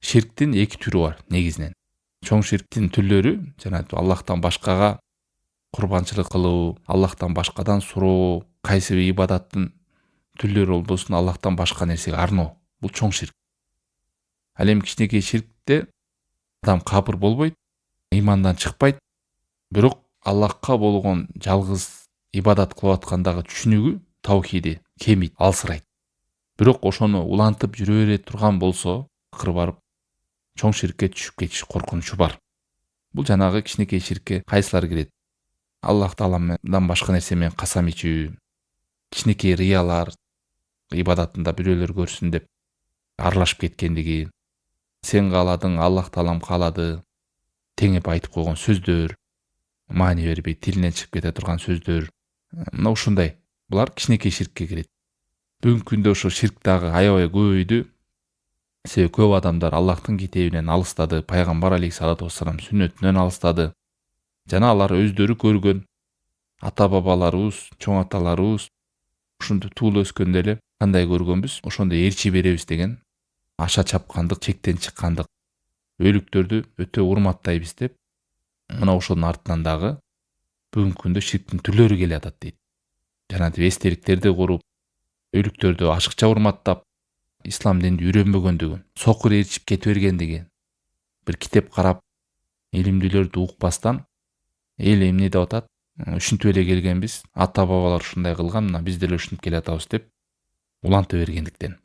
ширктин эки түрү бар негизинен. Чоң ширктин түрлөрү жана Аллахтан башкага курбанчылык кылуу, Аллахтан башкадан суроо, кайсы бир ибадаттын түрлөрү болбосун Аллахтан башка нерсеге арноо. Бул чоң ширк. Ал эми кичинекей ширкте адам капыр болбойт, ыймандан чыкпайт, бирок Аллахка болгон жалгыз ибадат кылып аткандагы түшүнүгү, таухиди кемийт, алсырайт. Бирок ошону улантып жүрө бере турган болсо, акыры барып чоң ширкке түшүп кетиш коркунучу бар. Бул жанагы кичинекей ширкке кайсылар кирет? Аллах Тааламдан башка нерсе менен касам ичүү, кичинекей рыялар, ибадатында бирөөлөр көрсүн деп аралашып кеткендиги, сен кааладың, Аллах Таалам каалады, теңеп айтып койгон сөздөр, маани бербей тилинен чыгып кете турган сөздөр. Мына ушундай. Булар кичинекей ширкке кирет. Бүгүнкү күндө ошо ширк дагы аябай көбөйдү. Себеби көп адамдар Аллахтын китебинен алыстады, пайгамбар алейхиссалату вассалам сүннөтүнөн алыстады. Жана алар өздөрү көргөн ата бабаларыбыз, чоң аталарыбыз ушинтип туулуп өскөндө эле кандай көргөнбүз? Ошондой ээрчи беребиз деген аша чапкандык, чектен чыккандык. Өлүктөрдү өтө урматтайбыз деп, мына ошонун артынан дагы бүгүнкү күндө ширктин түрлөрү келе атат дейт. Жанагы эстеликтерди куруп, өлүктөрдү ашыкча урматтап, ислам динди үйрөнбөгөндүгүн, сокур ээрчип кете бергендиги, бир китеп карап, илимдүүлөрдү укпастан, эл эмне деп атат? Ушинтип эле келгенбиз, ата бабалар ушундай кылган, мына биз деле ушинтип келе атабыз деп уланта бергендиктен.